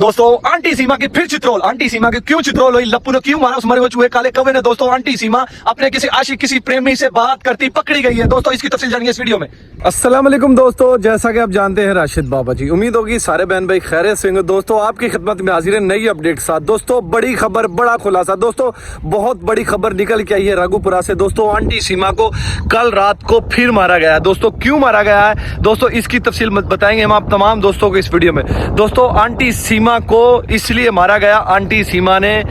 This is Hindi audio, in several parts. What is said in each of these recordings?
दोस्तों आंटी सीमा की फिर चित्रोल। आंटी सीमा की क्यों चित्रोल हुई, लप्पू ने क्यों मारा उस मरे हुए चूहे काले कौवे ने। दोस्तों आंटी सीमा अपने किसी आशिक किसी प्रेमी से बात करती पकड़ी गई है। दोस्तों इसकी तफसील जानिए इस वीडियो में। अस्सलाम वालेकुम दोस्तों, जैसा कि आप जानते हैं राशिद बाबा जी, उम्मीद होगी सारे बहन भाई खैरियत से होंगे। दोस्तों आपकी खिदमत में हाजिर है नई अपडेट के साथ। दोस्तों बड़ी खबर, बड़ा खुलासा, दोस्तों बहुत बड़ी खबर निकल के आई है राघोपुरा से। दोस्तों आंटी सीमा को कल रात को फिर मारा गया है। दोस्तों क्यों मारा गया है दोस्तों इसकी तफसील बताएंगे हम आप तमाम दोस्तों को इस वीडियो में। दोस्तों आंटी सीमा को इसलिए मारा गया, आंटी सीमा ने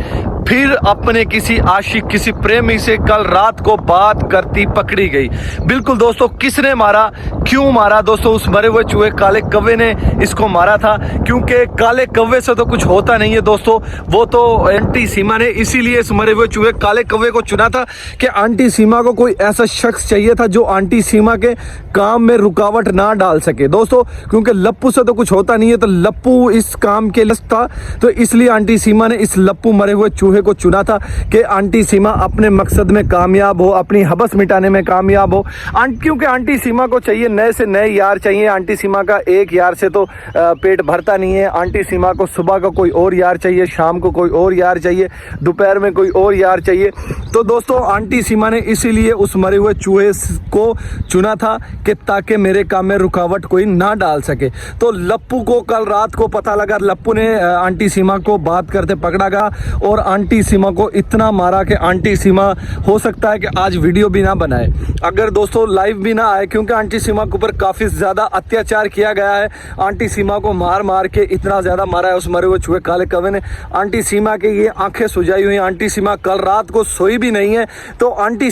फिर अपने किसी आशिक किसी प्रेमी से कल रात को बात करती पकड़ी गई। बिल्कुल दोस्तों, किसने मारा, क्यों मारा? दोस्तों उस मरे हुए चूहे काले कौवे ने इसको मारा था, क्योंकि काले कौवे से तो कुछ होता नहीं है दोस्तों। वो तो आंटी सीमा ने इसीलिए इस मरे हुए चूहे काले कौवे को चुना था कि आंटी सीमा को कोई ऐसा शख्स चाहिए था जो आंटी सीमा के काम में रुकावट ना डाल सके दोस्तों, क्योंकि लप्पू से तो कुछ होता नहीं है। तो लप्पू इस काम के लिए था, तो इसलिए आंटी सीमा ने इस लप्पू मरे हुए चूहे को चुना था कि आंटी सीमा अपने मकसद में कामयाब हो, अपनी हबस मिटाने में कामयाब हो। क्योंकि आंटी सीमा को चाहिए नए से नए यार चाहिए। आंटी सीमा का एक यार से तो पेट भरता नहीं है। आंटी सीमा को सुबह का कोई और यार चाहिए, शाम को कोई और यार चाहिए, दोपहर में कोई और यार चाहिए। तो दोस्तों आंटी सीमा ने इसीलिए उस मरे हुए चूहे को चुना था कि ताकि मेरे काम में रुकावट कोई ना डाल सके। तो लप्पू को कल रात को पता लगा, लप्पू ने आंटी सीमा को बात करते पकड़ा गया और आंटी सीमा को इतना मारा कि आंटी सीमा हो सकता है कि आज वीडियो भी ना बनाए, अगर दोस्तों लाइव भी ना आए, क्योंकि आंटी सीमा के ऊपर काफ़ी ज़्यादा अत्याचार किया गया है। आंटी सीमा को मार मार के इतना ज़्यादा मारा है उस मरे हुए चूहे काले कौवे ने। आंटी सीमा के ये आंखें सुजाई हुई, आंटी सीमा कल रात को सोई भी नहीं है। तो आंटी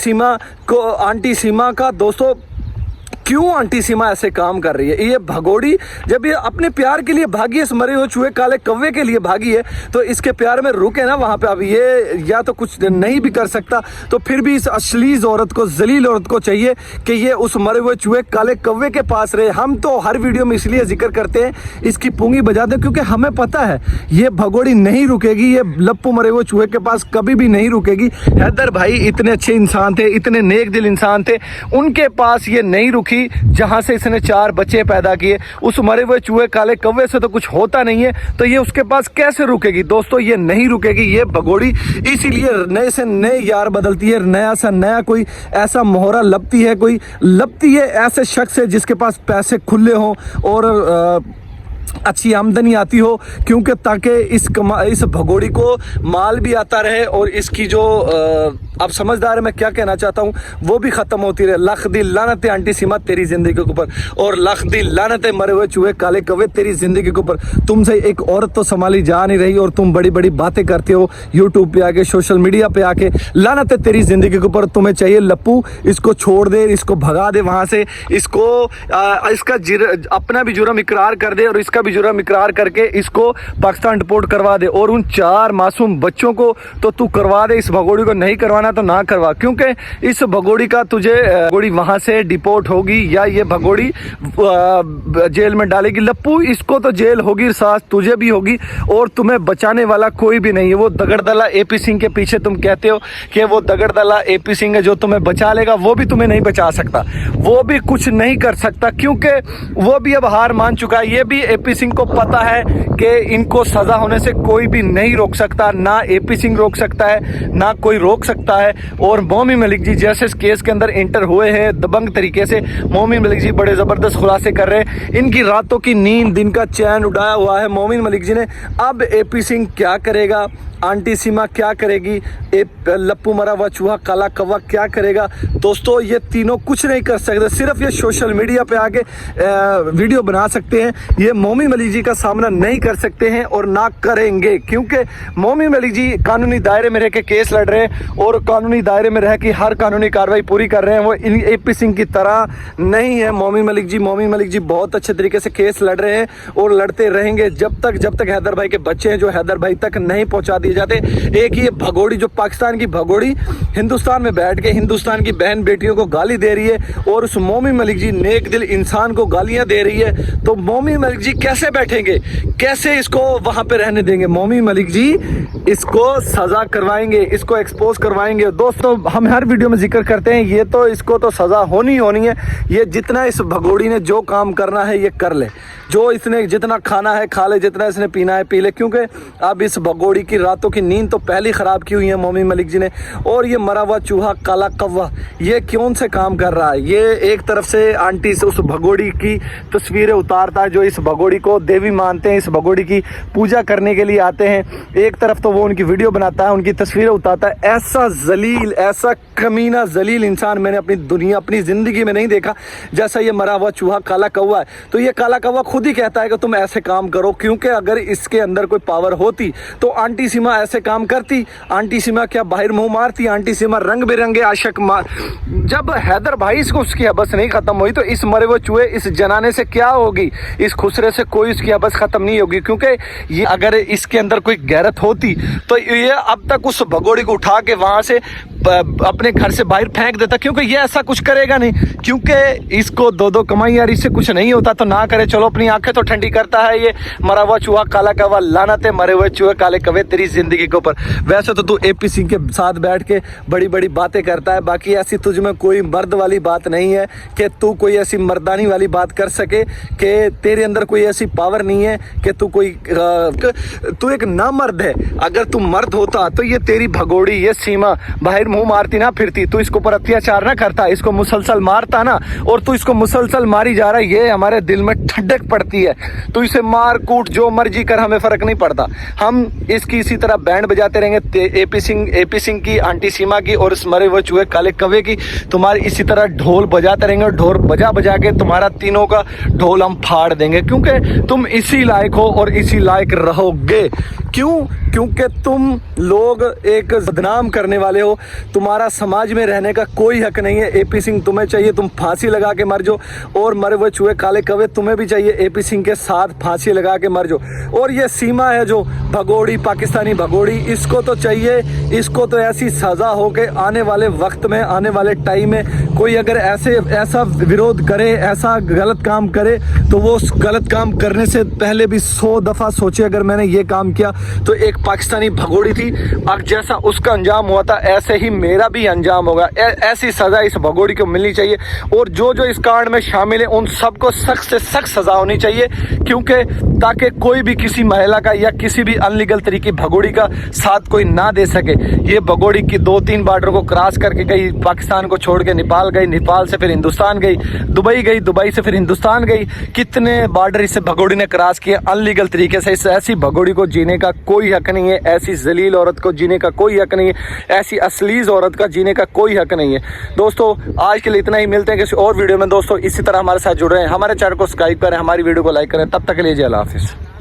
सीमा का दोस्तों क्यों आंटी सीमा ऐसे काम कर रही है? ये भगोड़ी जब ये अपने प्यार के लिए भागी है, इस मरे हुए चूहे काले कौवे के लिए भागी है, तो इसके प्यार में रुके ना वहाँ पे। अब ये या तो कुछ नहीं भी कर सकता, तो फिर भी इस अश्लील औरत को, जलील औरत को चाहिए कि ये उस मरे हुए चूहे काले कौवे के पास रहे। हम तो हर वीडियो में इसलिए जिक्र करते हैं, इसकी पूंगी बजा दें, क्योंकि हमें पता है ये भगोड़ी नहीं रुकेगी, ये लप्पू मरे हुए चूहे के पास कभी भी नहीं रुकेगी। हैदर भाई इतने अच्छे इंसान थे, इतने नेक दिल इंसान थे, उनके पास ये नहीं रुकी जहां से इसने 4 बच्चे पैदा किए। उस मरे हुए चूहे काले कौवे से तो कुछ होता नहीं है, तो ये उसके पास कैसे रुकेगी? दोस्तों ये नहीं रुकेगी ये भगोड़ी, इसीलिए नए से नए यार बदलती है, नया सा नया कोई ऐसा मोहरा लपती है ऐसे शख्स से जिसके पास पैसे खुले हों और अच्छी आमदनी आती हो, क्योंकि ताकि इस भगोड़ी को माल भी आता रहे और इसकी जो आप समझदार है मैं क्या कहना चाहता हूँ वो भी ख़त्म होती रहे। लख दी लानत आंटी सीमा तेरी ज़िंदगी के ऊपर, और लख दी लानत मरे हुए चूहे काले कौवे तेरी ज़िंदगी के ऊपर। तुमसे एक औरत तो संभाली जा नहीं रही और तुम बड़ी बड़ी बातें करते हो यूट्यूब पे आके, सोशल मीडिया पे आके। लानत है तेरी ज़िंदगी के ऊपर। तुम्हें चाहिए लप्पू, इसको छोड़ दे, इसको भगा दे वहाँ से, इसको इसका अपना भी जुर्म इकरार कर दे और इसका भी जुर्म इकरार करके इसको पाकिस्तान डिपोर्ट करवा दे। और उन 4 मासूम बच्चों को तो तू करवा दे, इस भगोड़ी को नहीं करवाना तो ना करवा, क्योंकि इस भगोड़ी का तुझे भगोड़ी वहां से डिपोर्ट होगी या ये भगोड़ी जेल में डालेगी। लप्पू इसको तो जेल होगी, साथ तुझे भी होगी, और तुम्हें बचाने वाला कोई भी नहीं है। वो दगड़दला एपी सिंह के पीछे तुम कहते हो कि वो दगड़दला एपी सिंह है जो तुम्हें बचा लेगा, वो भी तुम्हें नहीं बचा सकता, वो भी कुछ नहीं कर सकता, क्योंकि वो भी अब हार मान चुका है। ये भी एपी सिंह को पता है कि इनको सजा होने से कोई भी नहीं रोक सकता, ना एपी सिंह रोक सकता है ना कोई रोक सकता है। और मोमिन मलिक जी जैसे इस केस के अंदर एंटर हुए हैं दबंग तरीके से, मोमिन मलिक जी बड़े ज़बरदस्त खुलासे कर रहे हैं। इनकी रातों की नींद, दिन का चैन उड़ाया हुआ है मोमिन मलिक जी ने। अब एपी सिंह क्या करेगा, आंटी सीमा क्या करेगी, लप्पू मरा हुआ चूहा काला कौवा क्या करेगा? दोस्तों ये तीनों कुछ नहीं कर सकते, सिर्फ ये सोशल मीडिया पे आके वीडियो बना सकते हैं। ये मोमिन मलिक जी का सामना नहीं कर सकते हैं और ना करेंगे, क्योंकि मोमिन मलिक जी कानूनी दायरे में रह के केस लड़ रहे हैं और कानूनी दायरे में रह के हर कानूनी कार्रवाई पूरी कर रहे हैं। वो इन एपी सिंह की तरह नहीं है मोमिन मलिक जी बहुत अच्छे तरीके से केस लड़ रहे हैं और लड़ते रहेंगे जब तक हैदर भाई के बच्चे हैं जो हैदर भाई तक नहीं पहुंचा दिए जाते। एक ये भगोड़ी जो पाकिस्तान की भगोड़ी हिंदुस्तान में बैठ के हिंदुस्तान की बहन बेटियों को गाली दे रही है और उस मोमिन मलिक जी नेक दिल इंसान को गालियां दे रही है। तो मोमिन मलिक जी कैसे बैठेंगे, कैसे इसको वहां पे रहने देंगे? मोमी मलिक जी इसको सजा करवाएंगे, इसको एक्सपोज करवाएंगे। दोस्तों हम हर वीडियो में जिक्र करते हैं ये तो इसको तो सजा होनी है। ये जितना इस भगोड़ी ने जो काम करना है ये कर ले, जो इसने जितना खाना है खा ले, जितना इसने पीना है पी ले, क्योंकि अब इस भगोड़ी की रातों की नींद तो पहले खराब की हुई है मोमी मलिक जी ने। और ये मरा हुआ चूहा काला कौवा ये कौन से काम कर रहा है? ये एक तरफ से आंटी से उस भगोड़ी की तस्वीरें उतारता है, जो इस भगोड़ी को देवी मानते हैं, इस भगोड़ी की पूजा करने के लिए आते हैं। एक तरफ तो वो उनकी वीडियो बनाता है, उनकी तस्वीरें उतारता है। ऐसा जलील, ऐसा कमीना जलील इंसान मैंने अपनी ज़िंदगी में नहीं देखा जैसा ये मरा हुआ चूहा काला कौवा है। तो ये काला कौवा खुद ही कहता है कि तुम ऐसे काम करो, क्योंकि अगर इसके अंदर कोई पावर होती तो आंटी सीमा ऐसे काम करती? आंटी सीमा क्या बाहर मुंह मारती? आंटी सीमा रंग बिरंगे आशिक मार। जब हैदर भाई इसको उसकी हबस नहीं खत्म हुई तो इस मरे हुए चूहे, इस जनाने से क्या होगी? इस खुसरे से कोई उसकी हबस खत्म नहीं होगी, क्योंकि ये अगर इसके अंदर कोई गैरत होती तो ये अब तक उस भगोड़ी को उठा के वहां से अपने घर से बाहर फेंक देता, क्योंकि ये ऐसा कुछ करेगा नहीं, क्योंकि इसको दो कमाई यार इससे कुछ नहीं होता तो ना करे। चलो अपनी आंखें तो ठंडी करता है ये मरा हुआ चूहा काला कौवा। लानत है मरे हुए चूहे काले कौवे तेरी जिंदगी के ऊपर। वैसे तो तू एपी सिंह के साथ बैठ के बड़ी बड़ी बातें करता है, बाकी ऐसी तुझ में कोई मर्द वाली बात नहीं है कि तू कोई ऐसी मर्दानी वाली बात कर सके, कि तेरे अंदर कोई ऐसी पावर नहीं है कि तू एक ना मर्द है। अगर तू मर्द होता तो ये तेरी भगोड़ी, ये सीमा बाहर मुंह मारती ना फिरती, तू इसको पर अत्याचार ना करता, इसको मुसलसल मारता ना। और तू इसको मुसलसल मारी जा रहा है, ये हमारे दिल में ठंडक पड़ती है। तू इसे मार कूट जो मर्जी कर, हमें फर्क नहीं पड़ता। हम इसकी इसी तरह बैंड बजाते रहेंगे, एपी सिंह की, आंटी सीमा की और इस मरे हुए चूहे काले कौवे की। तुम्हारी इसी तरह ढोल बजाते रहेंगे, ढोल बजा बजा के तुम्हारा तीनों का ढोल हम फाड़ देंगे, क्योंकि तुम इसी लायक हो और इसी लायक रहोगे। क्यों? क्योंकि तुम लोग एक बदनाम करने वाले हो, तुम्हारा समाज में रहने का कोई हक नहीं है। एपी सिंह तुम्हें चाहिए तुम फांसी लगा के मर जाओ, और मरे हुए चूहे काले कौवे तुम्हें भी चाहिए एपी सिंह के साथ फांसी लगा के मर जाओ। और ये सीमा है जो भगोड़ी, पाकिस्तानी भगोड़ी, इसको तो चाहिए, इसको तो ऐसी सजा हो के आने वाले वक्त में, आने वाले टाइम में कोई अगर ऐसा विरोध करे, ऐसा गलत काम करे, तो वो उस गलत काम करने से पहले भी 100 दफ़ा सोचे अगर मैंने ये काम किया तो एक पाकिस्तानी भगोड़ी थी, अब जैसा उसका अंजाम हुआ था ऐसे ही मेरा भी अंजाम होगा। ऐसी सजा इस भगोड़ी को मिलनी चाहिए, और जो इस कांड में शामिल है उन सबको सख्त से सख्त सजा होनी चाहिए, क्योंकि ताकि कोई भी किसी महिला का या किसी भी अनलीगल तरीके भगोड़ी का साथ कोई ना दे सके। ये भगोड़ी की 2-3 बॉर्डर को क्रॉस करके गई, पाकिस्तान को छोड़ के नेपाल गई, नेपाल से फिर हिंदुस्तान गई, दुबई से फिर हिंदुस्तान गई। कितने बॉर्डर इसे भगोड़ी ने क्रॉस किए अनलीगल तरीके से। इस ऐसी भगोड़ी को जीने का कोई हक नहीं है, ऐसी जलील औरत को जीने का कोई हक नहीं है, ऐसी असलीज औरत का जीने का कोई हक नहीं है। दोस्तों आज के लिए इतना ही, मिलते हैं किसी और वीडियो में। दोस्तों इसी तरह हमारे साथ जुड़ रहे हैं, हमारे चैनल को सब्सक्राइब करें, हमारी वीडियो को लाइक करें। तब तक के लिए जय अल्लाह हाफिज़।